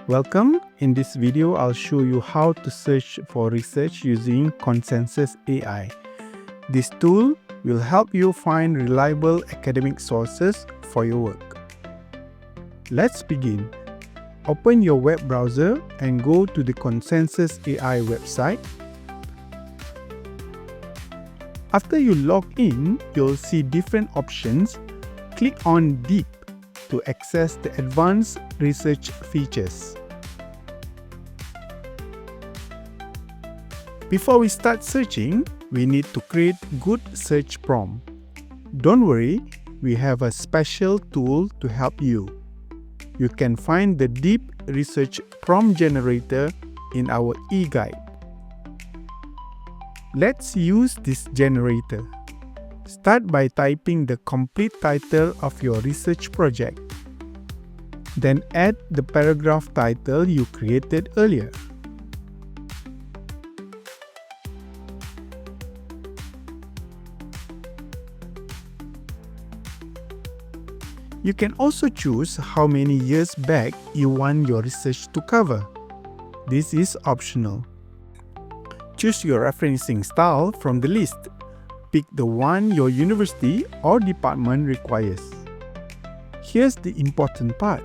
Welcome. In this video, I'll show you how to search for research using Consensus AI. This tool will help you find reliable academic sources for your work. Let's begin. Open your web browser and go to the Consensus AI website. After you log in, you'll see different options. Click on Deep to access the advanced research features. Before we start searching, we need to create good search prompt. Don't worry, we have a special tool to help you. You can find the Deep Research Prompt Generator in our e-guide. Let's use this generator. Start by typing the complete title of your research project. Then add the paragraph title you created earlier. You can also choose how many years back you want your research to cover. This is optional. Choose your referencing style from the list. Pick the one your university or department requires. Here's the important part.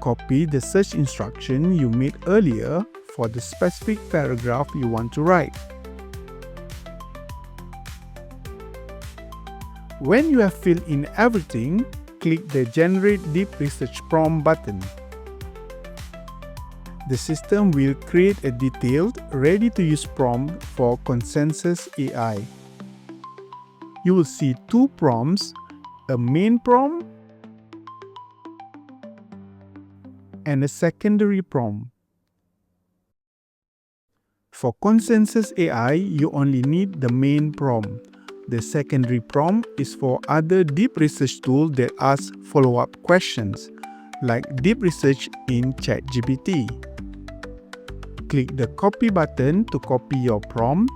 Copy the search instruction you made earlier for the specific paragraph you want to write. When you have filled in everything, click the Generate Deep Research Prompt button. The system will create a detailed, ready-to-use prompt for Consensus AI. You will see two prompts, a main prompt and a secondary prompt. For Consensus AI, you only need the main prompt. The secondary prompt is for other deep research tools that ask follow-up questions, like deep research in ChatGPT. Click the Copy button to copy your prompt.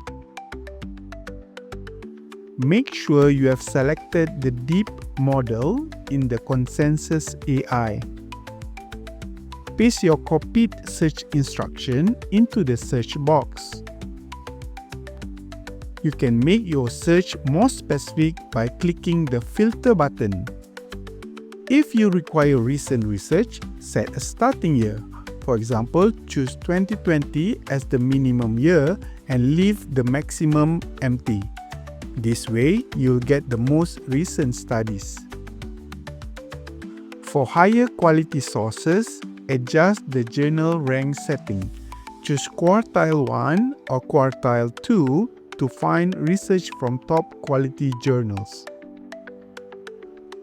Make sure you have selected the deep model in the Consensus AI. Paste your copied search instruction into the search box. You can make your search more specific by clicking the Filter button. If you require recent research, set a starting year. For example, choose 2020 as the minimum year and leave the maximum empty. This way, you'll get the most recent studies. For higher quality sources, adjust the journal rank setting. Choose Quartile 1 or Quartile 2 to find research from top quality journals.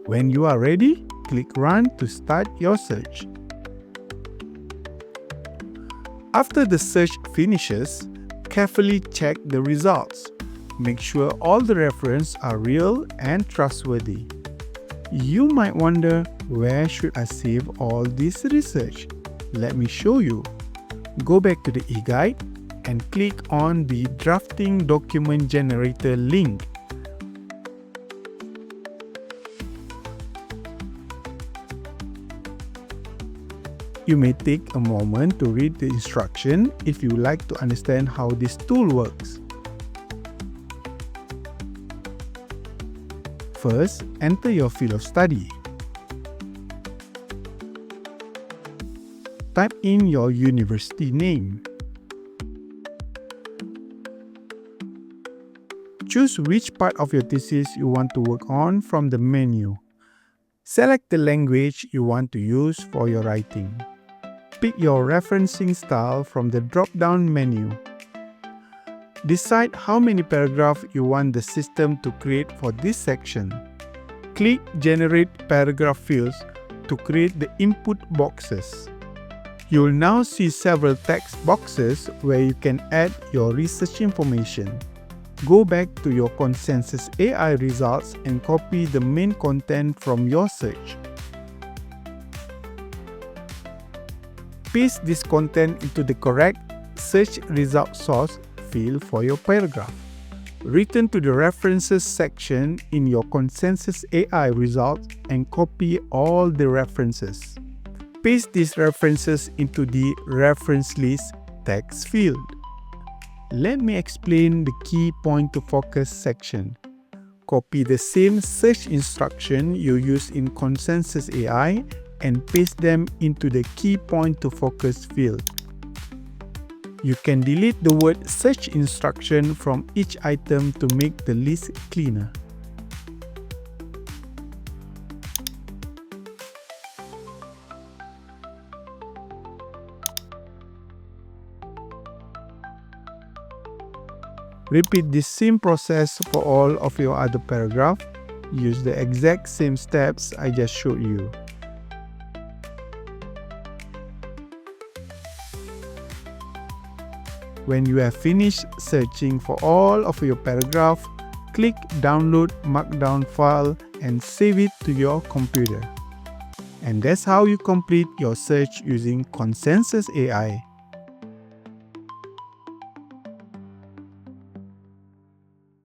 When you are ready, click Run to start your search. After the search finishes, carefully check the results. Make sure all the references are real and trustworthy. You might wonder, where should I save all this research? Let me show you. Go back to the e-guide and click on the Drafting Document Generator link. You may take a moment to read the instruction if you like to understand how this tool works. First, enter your field of study. Type in your university name. Choose which part of your thesis you want to work on from the menu. Select the language you want to use for your writing. Pick your referencing style from the drop-down menu. Decide how many paragraphs you want the system to create for this section. Click Generate Paragraph fields to create the input boxes. You will now see several text boxes where you can add your research information. Go back to your Consensus AI results and copy the main content from your search. Paste this content into the correct search result source field for your paragraph. Return to the References section in your Consensus AI results and copy all the references. Paste these references into the reference list text field. Let me explain the key point to focus section. Copy the same search instruction you use in Consensus AI and paste them into the key point to focus field. You can delete the word search instruction from each item to make the list cleaner. Repeat this same process for all of your other paragraphs. Use the exact same steps I just showed you. When you have finished searching for all of your paragraph, click Download Markdown file and save it to your computer. And that's how you complete your search using Consensus AI.